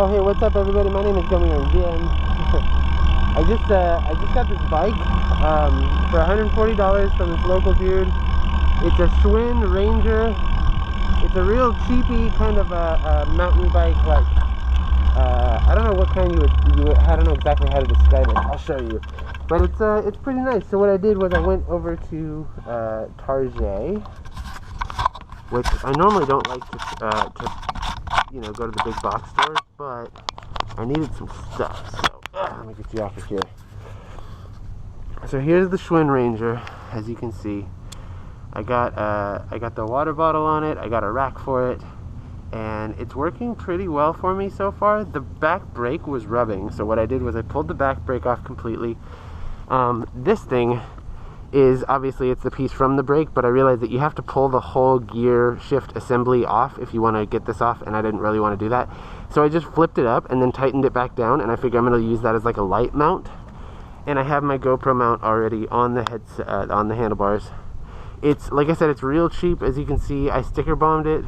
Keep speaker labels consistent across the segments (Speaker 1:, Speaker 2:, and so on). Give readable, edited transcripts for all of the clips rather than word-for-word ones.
Speaker 1: Oh, hey, what's up, everybody? My name is gummywormjim. I just got this bike for $140 from this local dude. It's a Schwinn Ranger. It's a real cheapy kind of a mountain bike. Like I don't know what kind you would. I don't know exactly how to describe it. I'll show you. But it's pretty nice. So what I did was I went over to Target, which I normally don't like to go to the big box stores, but I needed some stuff. So let me get you off of here. So here's the Schwinn Ranger. As you can see, I got the water bottle on it. I got a rack for it, and it's working pretty well for me so far. The back brake was rubbing, so what I did was I pulled the back brake off completely. This thing is obviously it's the piece from the brake, but I realized that you have to pull the whole gear shift assembly off if you want to get this off, and I didn't really want to do that. So I just flipped it up and then tightened it back down, and I figure I'm going to use that as like a light mount. And I have my GoPro mount already on the on the handlebars. It's, like I said, it's real cheap. As you can see, I sticker bombed it.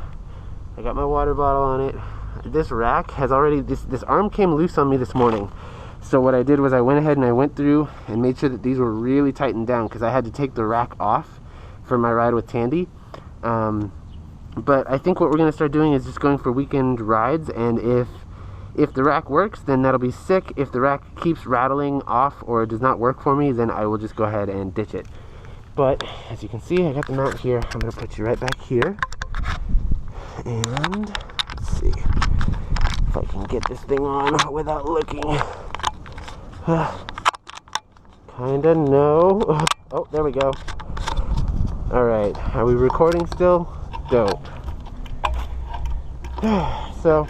Speaker 1: I got my water bottle on it. This rack has already, this arm came loose on me this morning. So what I did was I went ahead and I went through and made sure that these were really tightened down, because I had to take the rack off for my ride with Tandy. But I think what we're going to start doing is just going for weekend rides, and if the rack works, then that'll be sick. If the rack keeps rattling off or does not work for me, then I will just go ahead and ditch it. But as you can see, I got the mount here. I'm going to put you right back here. And let's see if I can get this thing on without looking. Kinda no. Oh, there we go. Alright, are we recording still? Dope. So,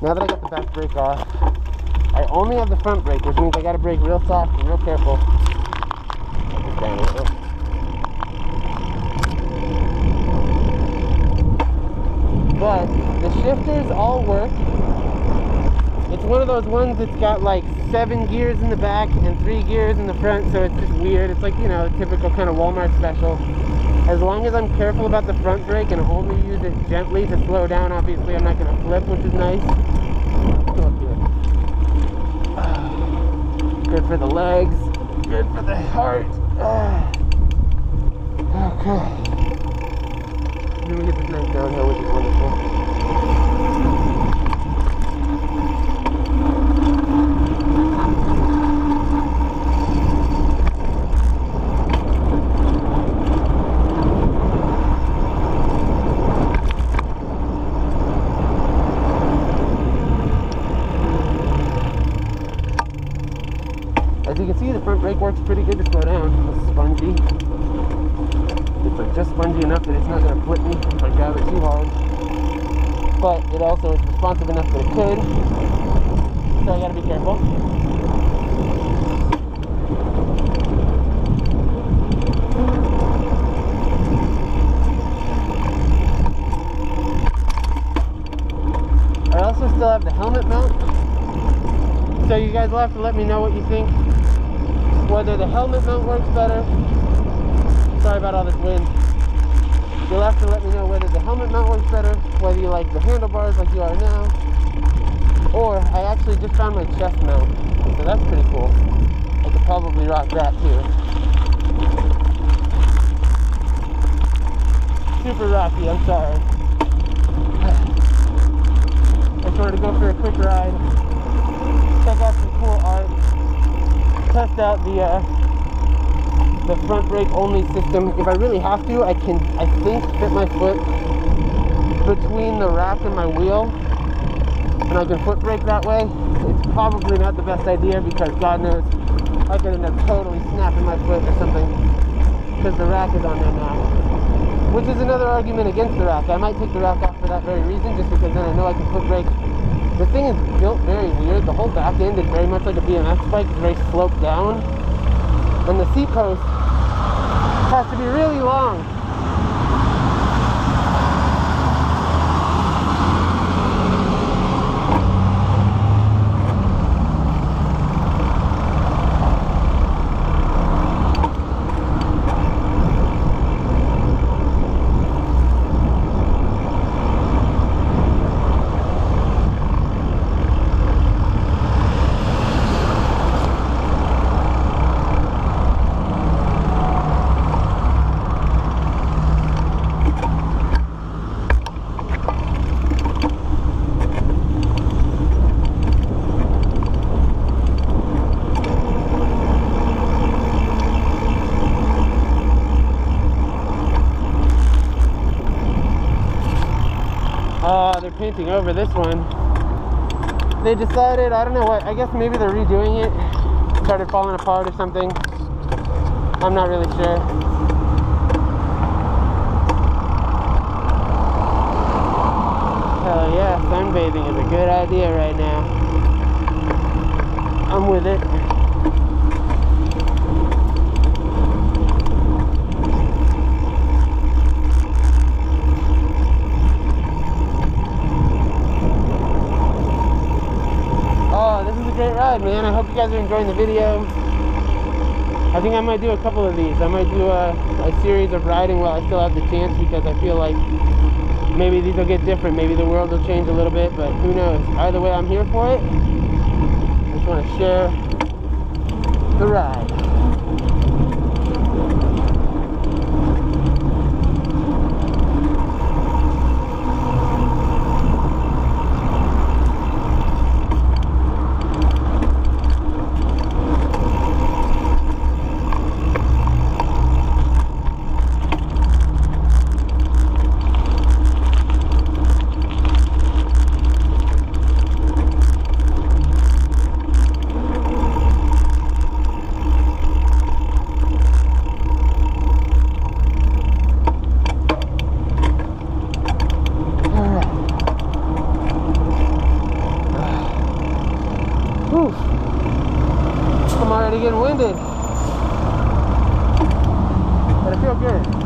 Speaker 1: now that I got the back brake off, I only have the front brake, which means I gotta brake real soft and real careful. But the shifters all work. It's one of those ones that's got like 7 gears in the back and 3 gears in the front, so it's just weird. It's like, you know, a typical kind of Walmart special. As long as I'm careful about the front brake and only use it gently to slow down, obviously I'm not going to flip, which is nice. Go up here. Good for the legs, good for the heart. Okay. Then we get this nice downhill, which is wonderful. As you can see, the front brake works pretty good to slow down. It's spongy. It's like just spongy enough that it's not going to flip me if I grab it too hard. But it also is responsive enough that it could. So I got to be careful. I also still have the helmet mount. So you guys will have to let me know what you think. Whether the helmet mount works better. Sorry about all this wind. You'll have to let me know whether the helmet mount works better, whether you like the handlebars like you are now, or I actually just found my chest mount, so that's pretty cool. I could probably rock that too. Super rocky, I'm sorry. I just wanted to go for a quick ride, check out some cool art, test out the front brake only system. If I really have to, I think, fit my foot between the rack and my wheel, and I can foot brake that way. It's probably not the best idea, because God knows I could end up totally snapping my foot or something, because the rack is on there now. Which is another argument against the rack. I might take the rack off for that very reason, just because then I know I can foot brake. The thing is built very weird. The whole back end is very much like a BMX bike. It's very sloped down. And the seat post has to be really long. they're painting over this one. They decided, I don't know what, I guess maybe they're redoing it. It started falling apart or something. I'm not really sure. Hell yeah, sunbathing is a good idea right now. I'm with it. Oh, this is a great ride, man. I hope you guys are enjoying the video. I think I might do a couple of these. I might do a series of riding while I still have the chance, because I feel like maybe these will get different. Maybe the world will change a little bit, but who knows? Either way, I'm here for it. I just want to share the ride. I'm already getting winded, but I feel good.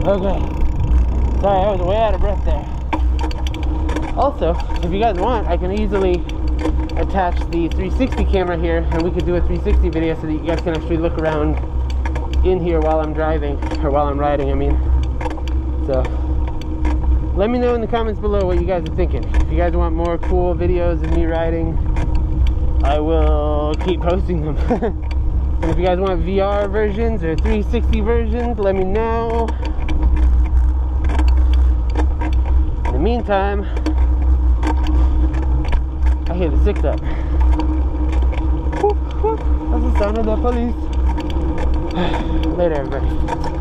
Speaker 1: Okay, sorry, I was way out of breath there. Also, if you guys want, I can easily attach the 360 camera here, and we could do a 360 video so that you guys can actually look around in here while I'm driving, or while I'm riding, I mean. So, let me know in the comments below what you guys are thinking. If you guys want more cool videos of me riding, I will keep posting them. And if you guys want VR versions or 360 versions, let me know. In the meantime, I hear the 6-up. Whoop, whoop. That's the sound of the police. Later, everybody.